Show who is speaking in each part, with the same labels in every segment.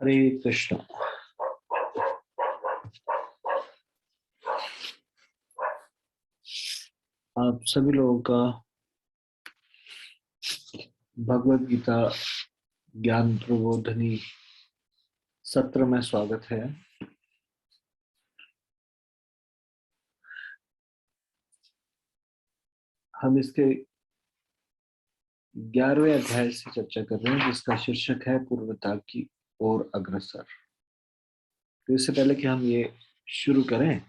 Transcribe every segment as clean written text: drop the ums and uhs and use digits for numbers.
Speaker 1: हरे कृष्ण। आप सभी लोगों का भगवत गीता ज्ञान प्रबोधनी सत्र में स्वागत है। हम इसके 11वें अध्याय से चर्चा कर रहे हैं, जिसका शीर्षक है पूर्वता की ओर अग्रसर। तो इससे पहले कि हम ये शुरू करें,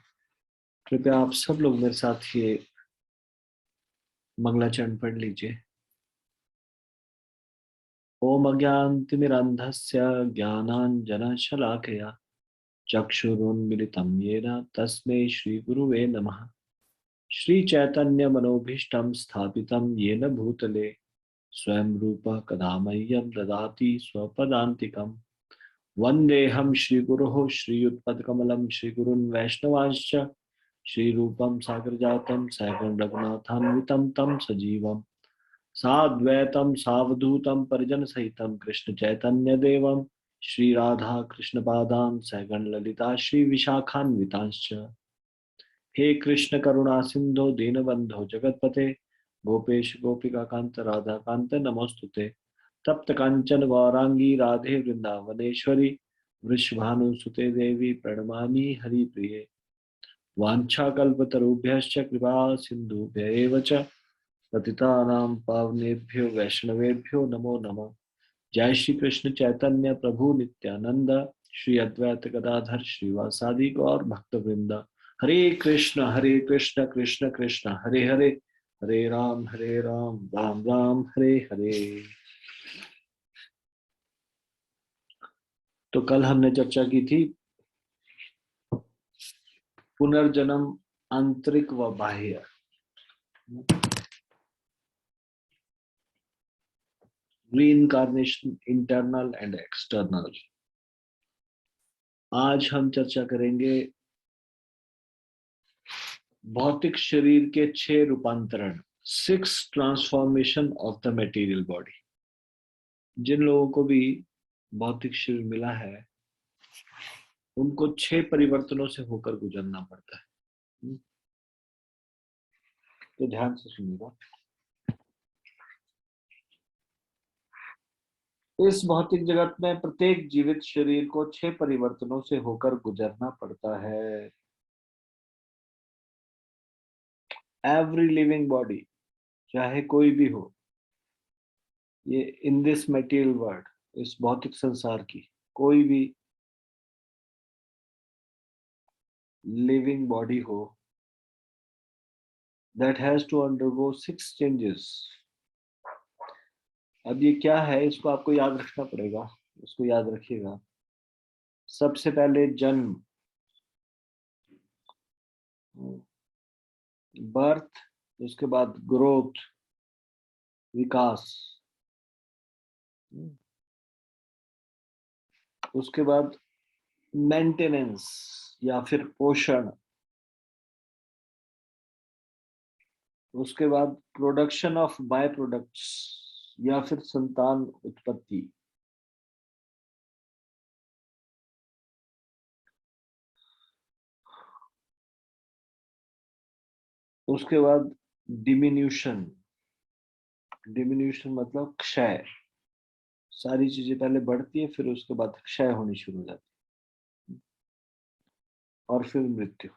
Speaker 1: कृपया आप सब लोग मेरे साथ ये मंगलाचरण पढ़ लीजिए। ओम अज्ञानतिमिरान्धस्य ज्ञानाञ्जनशलाकया चक्षुरुन्मिलितं येन तस्मै श्रीगुरुवे नमः। श्रीचैतन्यमनोभीष्टं स्थापितं येन भूतले स्वयं रूपः कदा मह्यं ददाति स्वपदान्तिकम्। वन्देऽहं श्रीगुरोः श्रीयुतपदकमलं श्रीगुरून् वैष्णवांश्च श्रीरूपं साग्रजातं सहगण रघुनाथान्वितं तं सजीवम् साद्वैतं सावधूतं परिजनसहितं कृष्ण चैतन्यदेवं श्रीराधा कृष्णपादान् सहगण ललिता श्रीविशाखान्वितांश्च। हे कृष्ण करुणा सिंधो दीनबंधो जगतपते गोपेश गोपिका कांत राधा कांत नमोस्तुते। तप्त कांचन गौरांगी राधे वृंदावनेश्वरी वृषभानुसुते देवी प्रणमामि हरिप्रिये। वाञ्छाकल्पतरुभ्यश्च कृपा सिन्धुभ्य एव च पतितानां पावनेभ्यो वैष्णवेभ्यो नमो नमः। जय श्री कृष्ण चैतन्य प्रभु नित्यानंद श्री अद्वैत गदाधर श्रीवासादि गौर भक्तवृंद। हरे कृष्ण कृष्ण कृष्ण हरे हरे, हरे राम राम राम हरे हरे। तो कल हमने चर्चा की थी पुनर्जन्म आंतरिक व बाह्य, रीइंकार्नेशन इंटरनल एंड एक्सटर्नल। आज हम चर्चा करेंगे भौतिक शरीर के 6 रूपांतरण, 6 transformation of the material body. जिन लोगों को भी भौतिक शरीर मिला है उनको 6 परिवर्तनों से होकर गुजरना पड़ता है। तो ध्यान से सुनिएगा। इस भौतिक जगत में प्रत्येक जीवित शरीर को 6 परिवर्तनों से होकर गुजरना पड़ता है। एवरी लिविंग बॉडी, चाहे कोई भी हो, ये इन दिस मटेरियल वर्ल्ड, इस भौतिक संसार की कोई भी लिविंग बॉडी हो, that has to undergo 6 changes। अब ये क्या है, इसको आपको याद रखना पड़ेगा, इसको याद रखिएगा। सबसे पहले जन्म, बर्थ, उसके बाद ग्रोथ, विकास, उसके बाद मेंटेनेंस या फिर पोषण, उसके बाद प्रोडक्शन ऑफ बाय प्रोडक्ट्स या फिर संतान उत्पत्ति, उसके बाद डिमिन्यूशन, डिमिन्यूशन मतलब क्षय। सारी चीजें पहले बढ़ती है, फिर उसके बाद क्षय होनी शुरू हो जाती है, और फिर मृत्यु।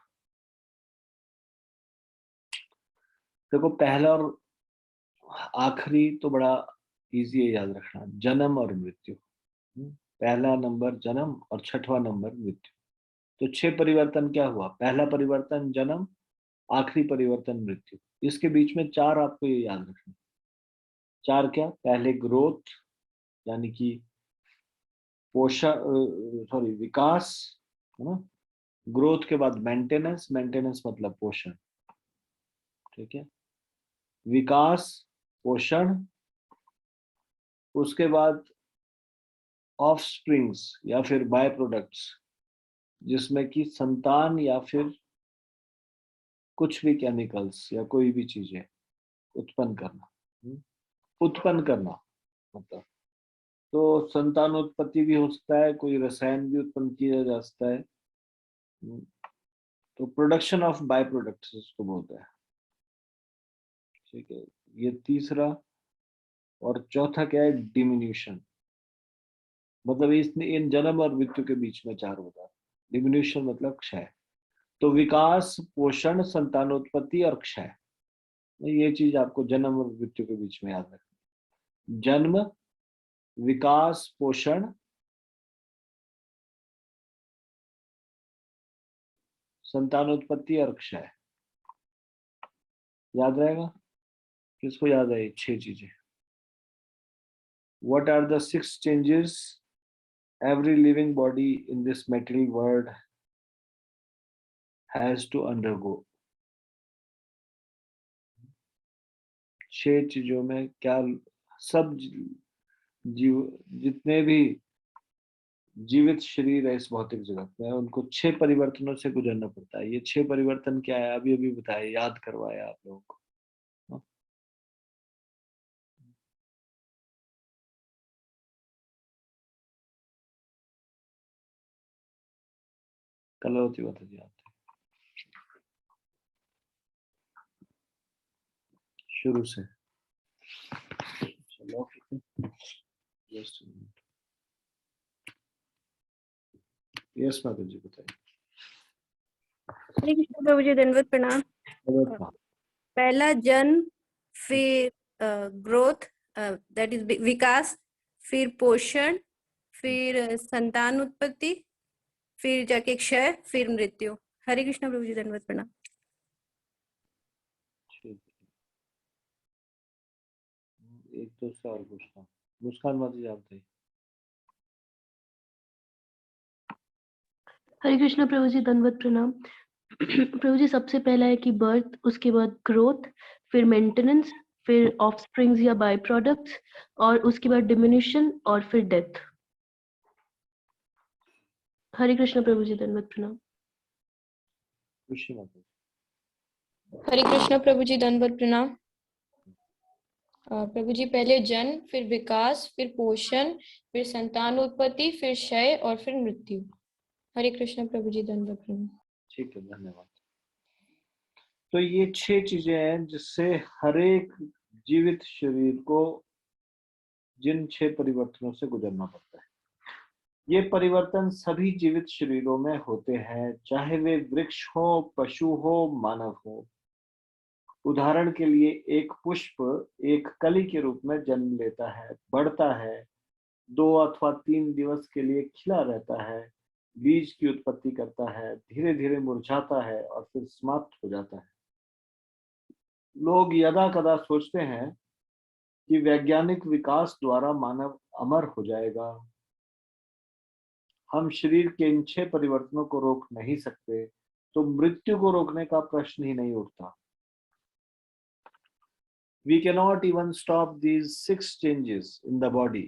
Speaker 1: देखो, पहला और आखिरी तो बड़ा इजी है याद रखना, जन्म और मृत्यु। पहला नंबर जन्म और छठवां नंबर मृत्यु। तो 6 परिवर्तन क्या हुआ? पहला परिवर्तन जन्म, आखिरी परिवर्तन मृत्यु। इसके बीच में 4 आपको ये याद रखना। 4 क्या? पहले ग्रोथ यानी कि पोषण, सॉरी विकास, है ना। ग्रोथ के बाद मेंटेनेंस, मेंटेनेंस मतलब पोषण, ठीक है। विकास, पोषण, उसके बाद ऑफ स्प्रिंग्स या फिर बाय प्रोडक्ट्स, जिसमें कि संतान या फिर कुछ भी केमिकल्स या कोई भी चीजें, उत्पन्न करना। उत्पन्न करना मतलब, तो संतानोत्पत्ति भी हो सकता है, कोई रसायन भी उत्पन्न किया जा सकता है। तो प्रोडक्शन ऑफ बाय प्रोडक्ट्स इसको बोलते हैं। ठीक है, ये तीसरा। और चौथा क्या है? डिमिन्यूशन। मतलब इन जन्म और मृत्यु के बीच में चार होता है। डिमिन्यूशन मतलब क्षय। तो विकास, पोषण, संतानोत्पत्ति और क्षय, ये चीज आपको जन्म और मृत्यु के बीच में याद रखनी। जन्म, विकास, पोषण, संतानोत्पत्ति और क्षय। याद रहेगा? किसको याद है? 6 चीजें। What are the 6 changes every living body in this material world has to undergo? 6 चीजों में क्या सब जीव, जितने भी जीवित शरीर है इस भौतिक जगत में, उनको 6 परिवर्तनों से गुजरना पड़ता है। ये 6 परिवर्तन क्या है? अभी अभी बताया, याद करवाया आप लोगों को। कलौती बता दी आपने शुरू से। चलो यस माता जी बताइए।
Speaker 2: हरे कृष्ण प्रभु जी, दंडवत प्रणाम। पहला जन्म, फिर ग्रोथ, दैट इज विकास, फिर पोषण, फिर संतान उत्पत्ति, फिर जाके क्षय, फिर मृत्यु। हरे कृष्ण प्रभु जी, दंडवत प्रणाम।
Speaker 1: एक दूसरा और पूछता हूँ। मुस्कान माता जी आप बताइए।
Speaker 3: हरे कृष्ण प्रभु जी, दंडवत प्रणाम। प्रभु जी, सबसे पहला है कि बर्थ, उसके बाद ग्रोथ, फिर मेंटेनेंस, फिर ऑफस्प्रिंग्स या बाय प्रोडक्ट्स, और उसके बाद डिमिनिशन, और फिर डेथ। हरे कृष्ण प्रभु जी, दंडवत प्रणाम।
Speaker 1: खुशी माता जी।
Speaker 4: हरे कृष्ण प्रभु जी, दंडवत प्रणाम। प्रभु जी, पहले जन्म, फिर विकास, फिर पोषण, फिर संतान उत्पत्ति, फिर क्षय और फिर मृत्यु। हरे कृष्ण प्रभु जी, दंडवत प्रणाम।
Speaker 1: ठीक है, धन्यवाद। तो ये 6 चीजें हैं जिससे हर एक जीवित शरीर को जिन 6 परिवर्तनों से गुजरना पड़ता है। ये परिवर्तन सभी जीवित शरीरों में होते हैं, चाहे वे वृक्ष हो, पशु हो, मानव हो। उदाहरण के लिए एक पुष्प एक कली के रूप में जन्म लेता है, बढ़ता है, 2 अथवा 3 दिवस के लिए खिला रहता है, बीज की उत्पत्ति करता है, धीरे धीरे मुरझाता है और फिर समाप्त हो जाता है। लोग यदा कदा सोचते हैं कि वैज्ञानिक विकास द्वारा मानव अमर हो जाएगा। हम शरीर के इन 6 परिवर्तनों को रोक नहीं सकते, तो मृत्यु को रोकने का प्रश्न ही नहीं उठता। We cannot even stop these 6 changes in the body.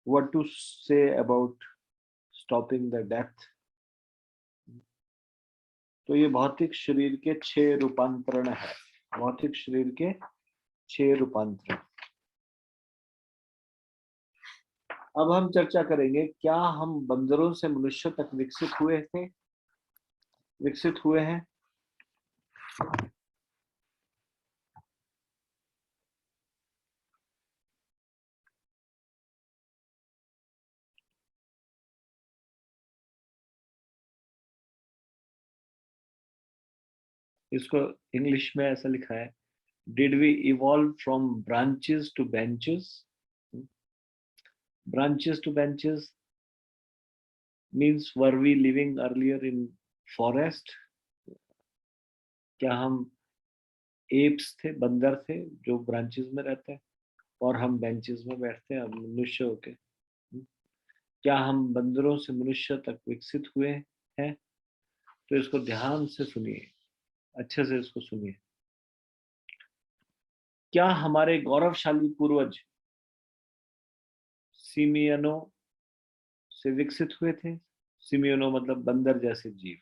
Speaker 1: What to say about stopping the death? तो ये भौतिक शरीर के 6 रूपांतरण है। भौतिक शरीर के 6 रूपांतरण। अब हम चर्चा करेंगे, क्या हम बंदरों से मनुष्य तक विकसित हुए हैं? इसको इंग्लिश में ऐसा लिखा है, did we evolve from branches to benches? Branches to benches means were we living earlier in forest? क्या हम एप्स थे, बंदर थे जो ब्रांचेस में रहते हैं और हम बेंचेस में बैठते हैं, अब मनुष्य होके? क्या हम बंदरों से मनुष्य तक विकसित हुए हैं? तो इसको ध्यान से सुनिए, अच्छे से इसको सुनिए। क्या हमारे गौरवशाली पूर्वज सिमियनों से विकसित हुए थे? सिमियनों मतलब बंदर जैसे जीव।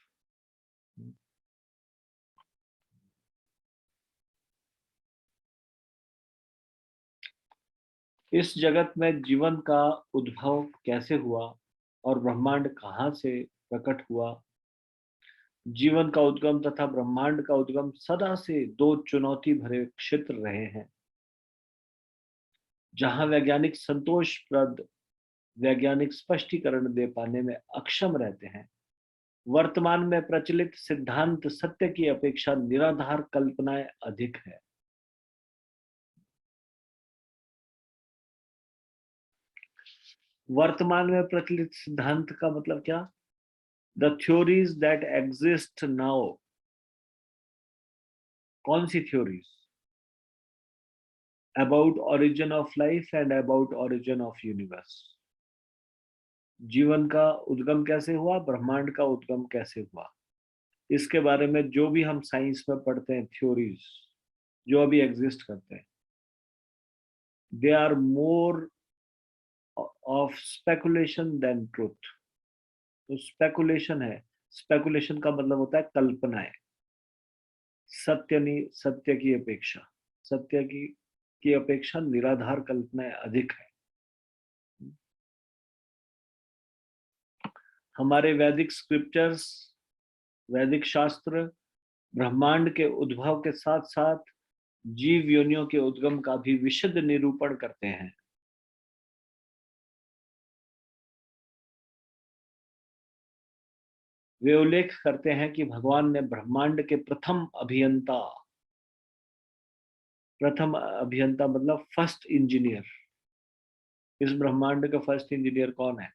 Speaker 1: इस जगत में जीवन का उद्भव कैसे हुआ और ब्रह्मांड कहाँ से प्रकट हुआ। जीवन का उद्गम तथा ब्रह्मांड का उद्गम सदा से दो चुनौती भरे क्षेत्र रहे हैं, जहां वैज्ञानिक संतोषप्रद वैज्ञानिक स्पष्टीकरण दे पाने में अक्षम रहते हैं। वर्तमान में प्रचलित सिद्धांत सत्य की अपेक्षा निराधार कल्पनाएं अधिक है। वर्तमान में प्रचलित सिद्धांत का मतलब क्या? The theories that exist now. कौन सी theories? About origin of life and about origin of universe. जीवन का उद्गम कैसे हुआ, ब्रह्मांड का उद्गम कैसे हुआ, इसके बारे में जो भी हम साइंस में पढ़ते हैं, थ्योरीज जो अभी एग्जिस्ट करते हैं, they are more of speculation than truth. तो स्पेकुलेशन है। स्पेकुलेशन का मतलब होता है कल्पनाएं। सत्य नहीं, सत्य की अपेक्षा, सत्य की अपेक्षा निराधार कल्पनाएं अधिक है। हमारे वैदिक स्क्रिप्चर्स, वैदिक शास्त्र ब्रह्मांड के उद्भव के साथ साथ जीव योनियों के उद्गम का भी विशद निरूपण करते हैं। वे उल्लेख करते हैं कि भगवान ने ब्रह्मांड के प्रथम अभियंता मतलब फर्स्ट इंजीनियर। इस ब्रह्मांड का फर्स्ट इंजीनियर कौन है?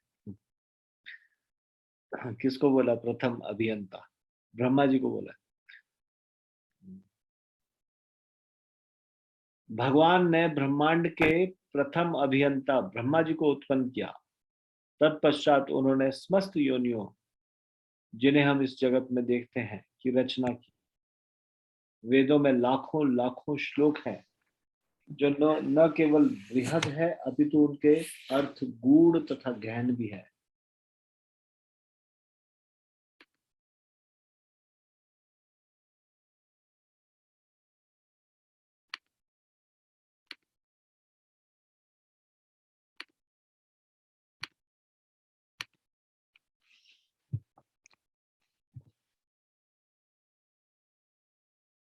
Speaker 1: किसको बोला प्रथम अभियंता? ब्रह्मा जी को बोला। भगवान ने ब्रह्मांड के प्रथम अभियंता ब्रह्मा जी को उत्पन्न किया। तत्पश्चात उन्होंने समस्त योनियों, जिन्हें हम इस जगत में देखते हैं, की रचना की। वेदों में लाखों लाखों श्लोक हैं जो न केवल बृहद है अपितु उनके अर्थ गूढ़ तथा गहन भी है।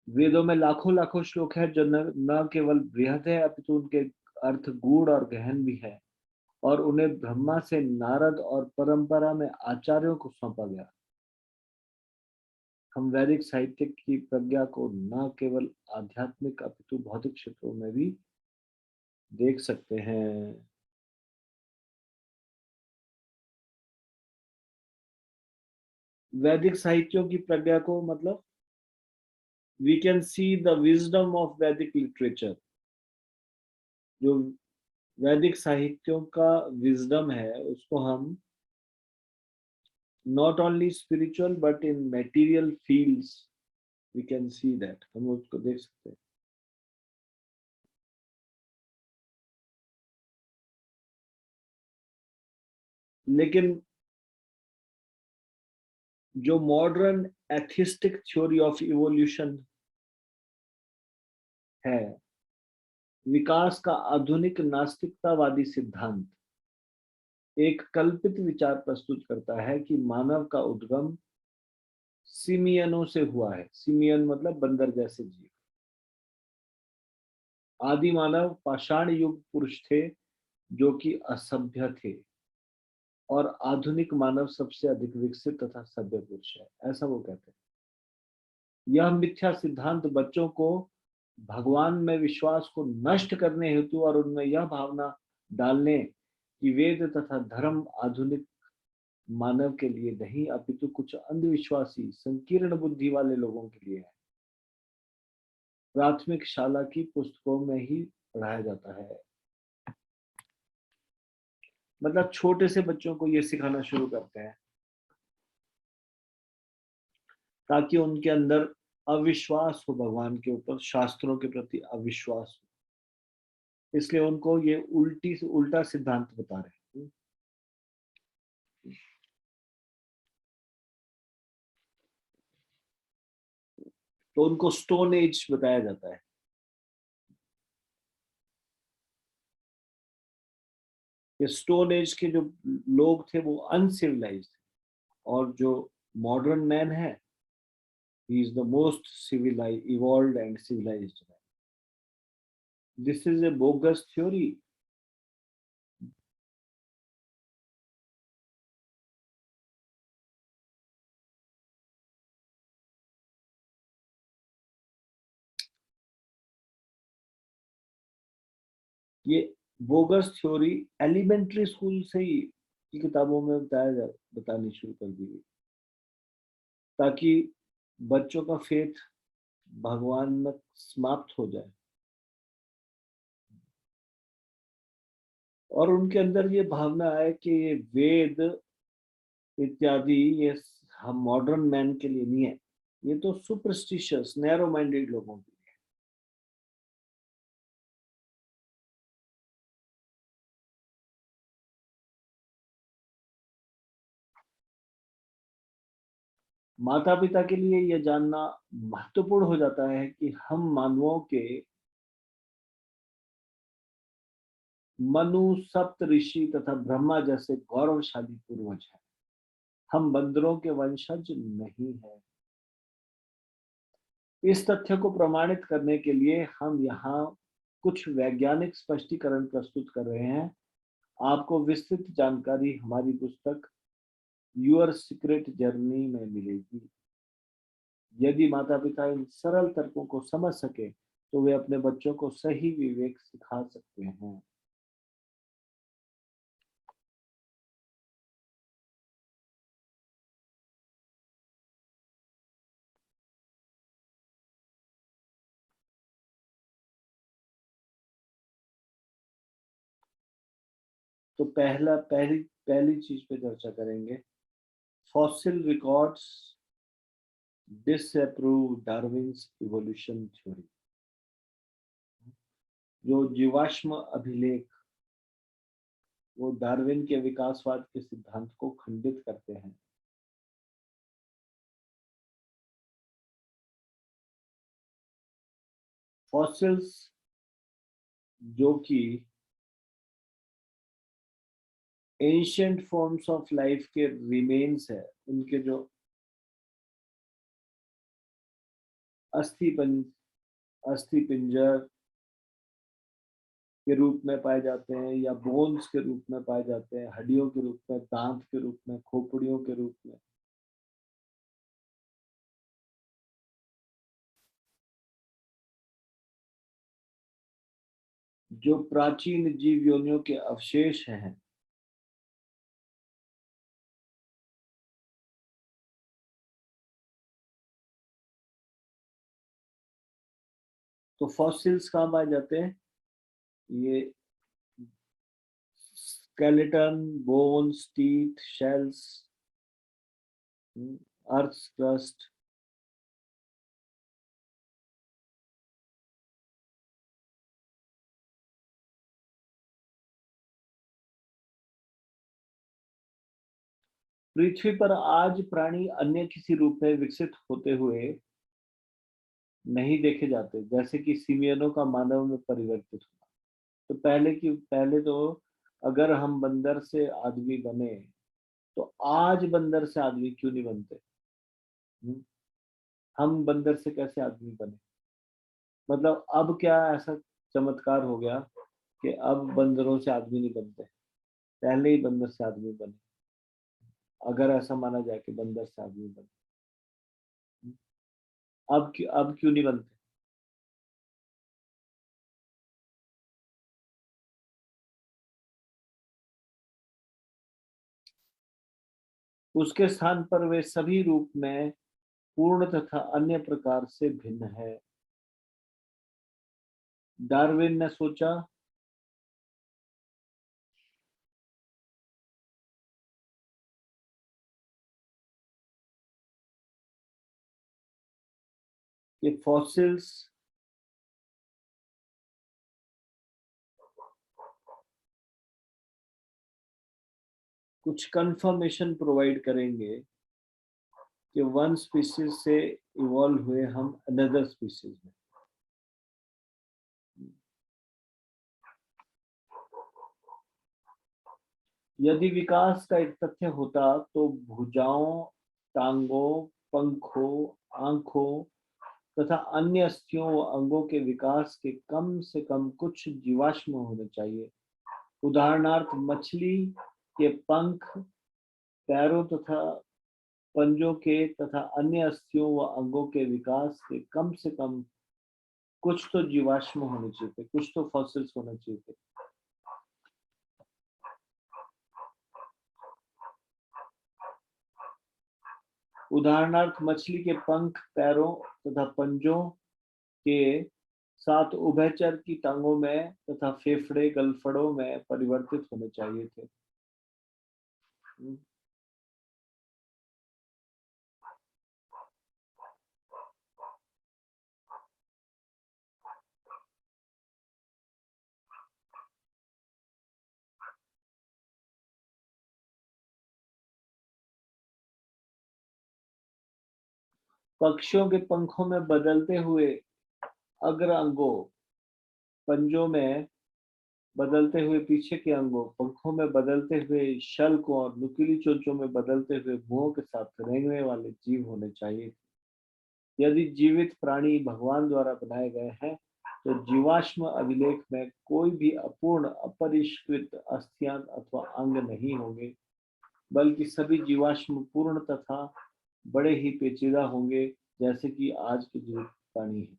Speaker 1: वेदों में लाखों लाखों श्लोक है जो न केवल बृहद है अपितु उनके अर्थ गूढ़ और गहन भी है, और उन्हें ब्रह्मा से नारद और परंपरा में आचार्यों को सौंपा गया। हम वैदिक साहित्य की प्रज्ञा को न केवल आध्यात्मिक अपितु भौतिक क्षेत्रों में भी देख सकते हैं। वैदिक साहित्यों की प्रज्ञा को मतलब we can see the wisdom of Vedic literature। जो वैदिक साहित्यों का विजडम है उसको हम not only spiritual but in material fields we can see that, हम उसको देख सकते हैं। लेकिन जो modern atheistic theory of evolution है, विकास का आधुनिक नास्तिकतावादी सिद्धांत एक कल्पित विचार प्रस्तुत करता है कि मानव का उद्गम सिमियनों से हुआ है। सिमियन मतलब बंदर जैसे जीव। आदि मानव पाषाण युग पुरुष थे जो कि असभ्य थे, और आधुनिक मानव सबसे अधिक विकसित तथा सभ्य पुरुष है, ऐसा वो कहते हैं। यह मिथ्या सिद्धांत बच्चों को भगवान में विश्वास को नष्ट करने हेतु और उनमें यह भावना डालने कि वेद तथा धर्म आधुनिक मानव के लिए नहीं अपितु कुछ अंधविश्वासी संकीर्ण बुद्धि वाले लोगों के लिए है, प्राथमिक शाला की पुस्तकों में ही पढ़ाया जाता है। मतलब छोटे से बच्चों को ये सिखाना शुरू करते हैं ताकि उनके अंदर अविश्वास हो, भगवान के ऊपर, शास्त्रों के प्रति अविश्वास हो। इसलिए उनको ये उल्टा सिद्धांत बता रहे हैं। तो उनको स्टोन एज बताया जाता है। कि स्टोन एज के जो लोग थे वो अनसिविलाइज्ड थे, और जो मॉडर्न मैन है, he is the most civilized, evolved and civilized man. This is a bogus theory. ये बोगस थ्योरी एलिमेंट्री स्कूल से ही की किताबों में बतानी शुरू कर दी गई, ताकि बच्चों का फेथ भगवान में समाप्त हो जाए और उनके अंदर ये भावना है कि ये वेद इत्यादि ये हम मॉडर्न मैन के लिए नहीं है, ये तो सुपरस्टिशियस नैरो माइंडेड लोगों के लिए। माता पिता के लिए यह जानना महत्वपूर्ण हो जाता है कि हम मानवों के मनु, सप्त ऋषि तथा ब्रह्मा जैसे गौरवशाली पूर्वज हैं। हम बंदरों के वंशज नहीं हैं। इस तथ्य को प्रमाणित करने के लिए हम यहाँ कुछ वैज्ञानिक स्पष्टीकरण प्रस्तुत कर रहे हैं। आपको विस्तृत जानकारी हमारी पुस्तक योर सीक्रेट जर्नी में मिलेगी। यदि माता पिता इन सरल तर्कों को समझ सके तो वे अपने बच्चों को सही विवेक सिखा सकते हैं। तो पहली चीज पे चर्चा करेंगे, fossil records disapprove Darwin's evolution theory. जो जीवाश्म अभिलेख वो डार्विन के विकासवाद के सिद्धांत को खंडित करते हैं। फॉसिल्स जो कि एंशिएंट फॉर्म्स ऑफ लाइफ के रिमेन्स है, उनके जो अस्थि पिंजर के रूप में पाए जाते हैं या बोन्स के रूप में पाए जाते हैं, हड्डियों के रूप में, दांत के रूप में, खोपड़ियों के रूप में, जो प्राचीन जीव योनियों के अवशेष हैं, तो फॉसिल्स कहाँ पाए जाते हैं? ये skeleton, bones, teeth, shells, earth crust, पृथ्वी पर आज प्राणी अन्य किसी रूप में विकसित होते हुए नहीं देखे जाते, जैसे कि सिमियनों का मानव में परिवर्तित हुआ। तो पहले तो अगर हम बंदर से आदमी बने तो आज बंदर से आदमी क्यों नहीं बनते? हम बंदर से कैसे आदमी बने? मतलब अब क्या ऐसा चमत्कार हो गया कि अब बंदरों से आदमी नहीं बनते, पहले ही बंदर से आदमी बने। अगर ऐसा माना जाए कि बंदर से आदमी बने, अब क्यों नहीं बनते? उसके स्थान पर वे सभी रूप में पूर्ण तथा अन्य प्रकार से भिन्न है। डार्विन ने सोचा कि फॉसिल्स कुछ कंफर्मेशन प्रोवाइड करेंगे कि वन स्पीशीज से इवॉल्व हुए हम अनदर स्पीशीज में। यदि विकास का एक तथ्य होता तो भुजाओं, टांगों, पंखों, आंखों तथा अन्य अस्थियों व अंगों के विकास के कम से कम कुछ जीवाश्म होने चाहिए। उदाहरणार्थ मछली के पंख, पैरों तथा पंजों के तथा अन्य अस्थियों व अंगों के विकास के कम से कम कुछ तो जीवाश्म होने चाहिए थे, कुछ तो फॉसिल्स होने चाहिए थे। उदाहरणार्थ मछली के पंख, पैरों तथा पंजों के साथ उभयचर की टांगों में तथा फेफड़े, गलफड़ों में परिवर्तित होने चाहिए थे। पक्षियों के पंखों में बदलते हुए अग्र अंगों, पंजों में बदलते हुए पीछे के अंगों, पंखों में बदलते हुए शल्क और नुकीली चोंचों में बदलते हुए मुंहों के साथ रेंगने वाले जीव होने चाहिए। यदि जीवित प्राणी भगवान द्वारा बनाए गए हैं तो जीवाश्म अभिलेख में कोई भी अपूर्ण, अपरिष्कृत अस्थियां अथवा अंग नहीं होंगे, बल्कि सभी जीवाश्म पूर्ण तथा बड़े ही पेचीदा होंगे, जैसे कि आज के जीवित प्राणी हैं।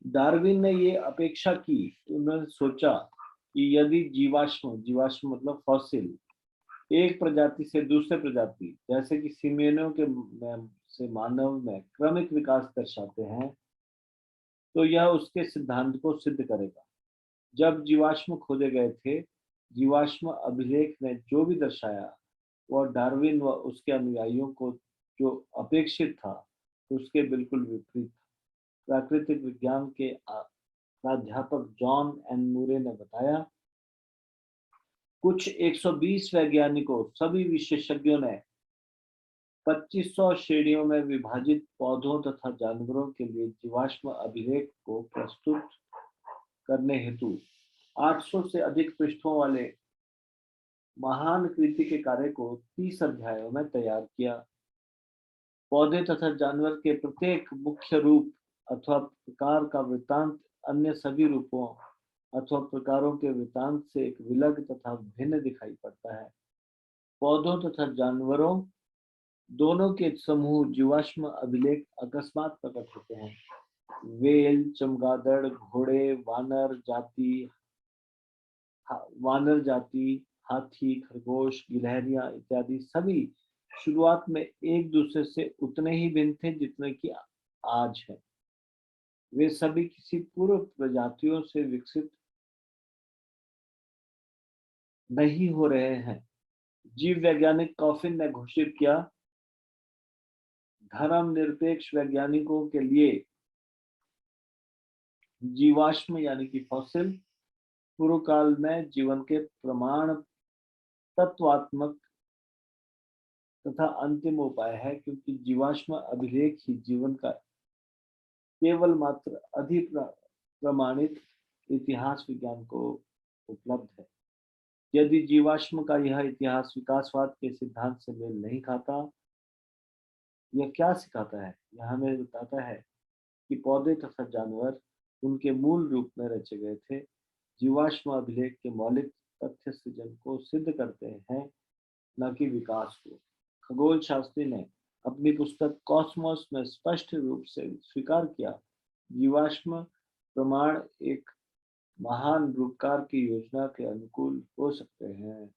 Speaker 1: डार्विन ने ये अपेक्षा की, उन्होंने सोचा कि यदि जीवाश्म मतलब फॉसिल एक प्रजाति से दूसरे प्रजाति जैसे कि सिमियोनों के से मानव में क्रमिक विकास दर्शाते हैं तो यह उसके सिद्धांत को सिद्ध करेगा। जब जीवाश्म खोजे गए थे, जीवाश्म अभिलेख ने जो भी दर्शाया वह डार्विन व उसके अनुयायियों को जो अपेक्षित था उसके बिल्कुल विपरीत था। प्राकृतिक विज्ञान के प्राध्यापक जॉन एन मूरे ने बताया, कुछ 120 वैज्ञानिकों, सभी विशेषज्ञों ने 2500 श्रेणियों में विभाजित पौधों तथा जानवरों के लिए जीवाश्म अभिलेख को प्रस्तुत करने हेतु 800 से अधिक पृष्ठों वाले महान कृति के कार्य को 30 अध्यायों में तैयार किया। पौधे तथा जानवर के प्रत्येक मुख्य रूप अथवा प्रकार का वृत्तांत अन्य सभी रूपों अथवा प्रकारों के वृत्तांत से एक विलग तथा भिन्न दिखाई पड़ता है। पौधों तथा जानवरों दोनों के समूह जीवाश्म अभिलेख अकस्मात प्रकट होते हैं। वेल, चमगादड़, घोड़े, वानर जाति, हाथी, खरगोश, गिलहरियां इत्यादि सभी शुरुआत में एक दूसरे से उतने ही भिन्न थे जितने कि आज है। वे सभी किसी पूर्व प्रजातियों से विकसित नहीं हो रहे हैं। जीव वैज्ञानिक कॉफिन ने घोषित किया, धर्मनिरपेक्ष वैज्ञानिकों के लिए जीवाश्म यानी कि फॉसिल पूर्व काल में जीवन के प्रमाण तत्वात्मक तथा अंतिम उपाय है, क्योंकि जीवाश्म अभिलेख ही जीवन का केवल मात्र अधिप्रमाणित इतिहास विज्ञान को उपलब्ध है। यदि जीवाश्म का यह इतिहास विकासवाद के सिद्धांत से मेल नहीं खाता, यह क्या सिखाता है? यह हमें बताता है कि पौधे तथा जानवर उनके मूल रूप में रचे गए थे। जीवाश्म अभिलेख के मौलिक तथ्य सृजन को सिद्ध करते हैं, न कि विकास को। खगोल शास्त्री ने अपनी पुस्तक कॉस्मोस में स्पष्ट रूप से स्वीकार किया, जीवाश्म प्रमाण एक महान रूपकार की योजना के अनुकूल हो सकते हैं।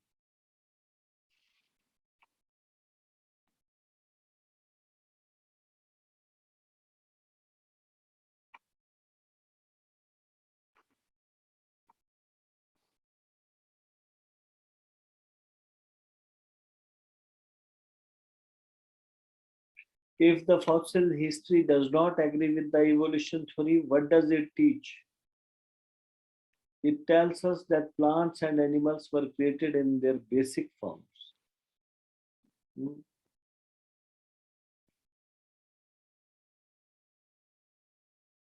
Speaker 1: If the fossil history does not agree with the evolution theory, what does it teach? It tells us that plants and animals were created in their basic forms.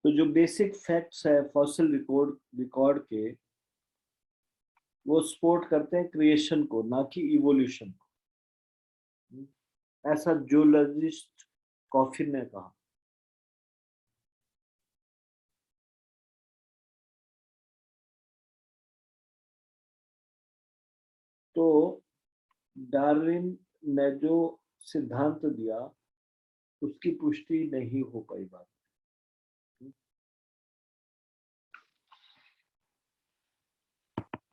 Speaker 1: तो जो बेसिक फैक्ट्स है फॉसिल रिकॉर्ड के, वो support करते हैं creation को, ना कि इवोल्यूशन को। ऐसा जूलॉजिस्ट कॉफिन ने कहा। तो डार्विन ने जो सिद्धांत दिया उसकी पुष्टि नहीं हो पाई बात।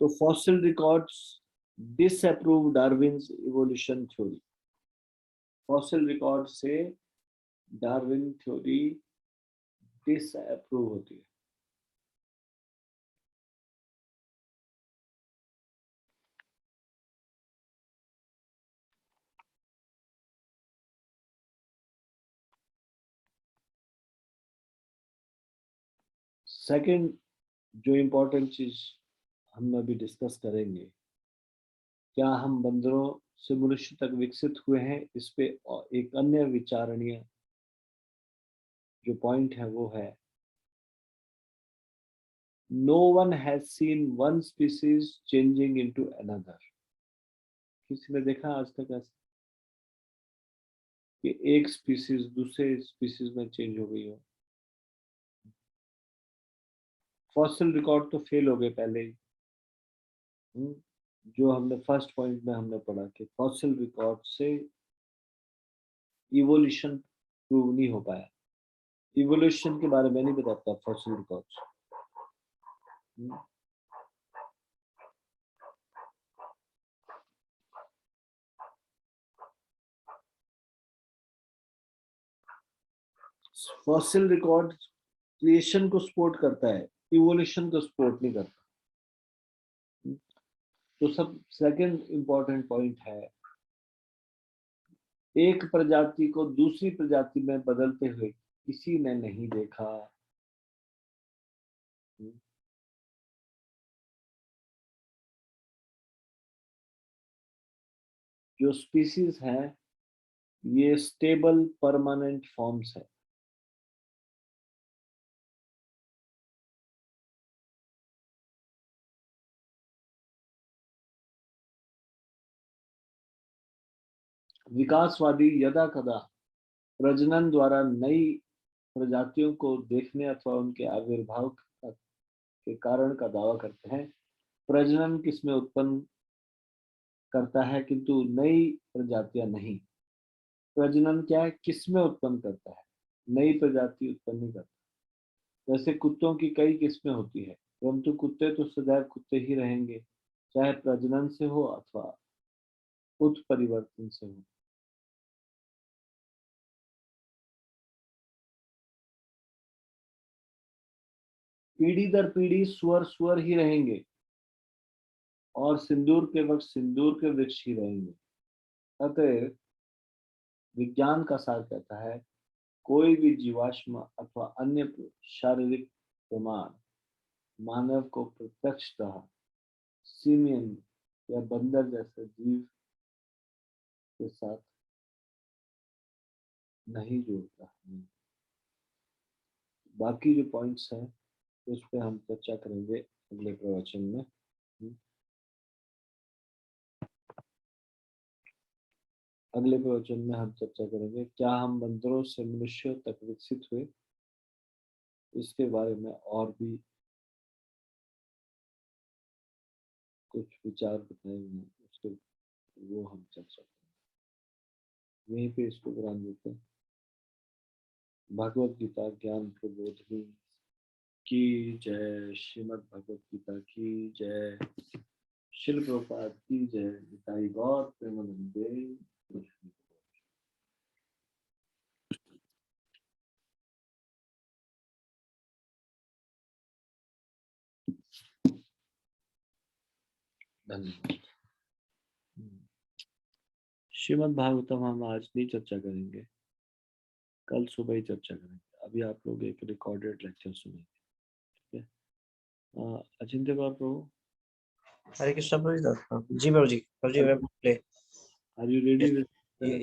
Speaker 1: तो fossil records disapprove Darwin's evolution theory. Fossil record से डार्विन थ्योरी डिसअप्रूव होती है। सेकंड जो इम्पोर्टेंट चीज हम अभी डिस्कस करेंगे, क्या हम बंदरों से मनुष्य तक विकसित हुए हैं, इस पे एक अन्य विचारणीय जो पॉइंट है वो है, no one has seen one species changing into another. किसी ने देखा आज तक ऐसा कि एक स्पीसीज दूसरे स्पीसीज में चेंज हो गई हो? फॉसिल रिकॉर्ड तो फेल हो गए पहले ही। जो हमने फर्स्ट पॉइंट में हमने पढ़ा कि फॉसिल रिकॉर्ड से इवोल्यूशन प्रूव नहीं हो पाया। इवोल्यूशन के बारे में नहीं बताता fossil records. Fossil record creation को सपोर्ट करता है, इवोल्यूशन को सपोर्ट नहीं करता। तो सब सेकंड इंपॉर्टेंट पॉइंट है, एक प्रजाति को दूसरी प्रजाति में बदलते हुए किसी ने नहीं देखा। जो स्पीसीज है ये स्टेबल परमानेंट फॉर्म्स है। विकासवादी यदा कदा प्रजनन द्वारा नई प्रजातियों को देखने अथवा उनके आविर्भाव के कारण का दावा करते हैं। प्रजनन किसमें उत्पन्न करता है किंतु नई प्रजातियां नहीं। प्रजनन क्या है, किसमें उत्पन्न करता है, नई प्रजाति उत्पन्न नहीं करता। जैसे कुत्तों की कई किस्में होती है, परंतु कुत्ते तो सदैव कुत्ते ही रहेंगे, चाहे प्रजनन से हो अथवा उत्परिवर्तन से हो। पीढ़ी दर पीढ़ी सुअर सुअर ही रहेंगे और सिंदूर के वक्त सिंदूर के वृक्ष ही रहेंगे। अतः विज्ञान का सार कहता है, कोई भी जीवाश्म अथवा अन्य शारीरिक प्रमाण मानव को प्रत्यक्षतः सीमियन या बंदर जैसे जीव के साथ नहीं जोड़ता। बाकी जो पॉइंट्स हैं उस पर हम चर्चा करेंगे अगले प्रवचन में। अगले प्रवचन में हम चर्चा करेंगे क्या हम बंदरों से मनुष्यों तक विकसित हुए, इसके बारे में और भी कुछ विचार बताएंगे, उसके वो हम चर्चा करेंगे। यहीं पे इसको विराम देते हैं। भगवत गीता ज्ञान प्रबोधिनी की जय, श्रीमद् भगवत गीता की जय, शिल प्रभुपाद की जय, निताई गौर प्रेमानंदे। धन्यवाद। श्रीमद् भागवतम हम आज नहीं चर्चा करेंगे, कल सुबह ही चर्चा करेंगे। अभी आप लोग एक रिकॉर्डेड लेक्चर सुनेंगे, ठीक है? अचिंत्य गौर प्रभु,
Speaker 5: हरे कृष्ण प्रभु जी। जी प्रभु जी, मैं प्ले।
Speaker 1: Are you ready?
Speaker 5: ये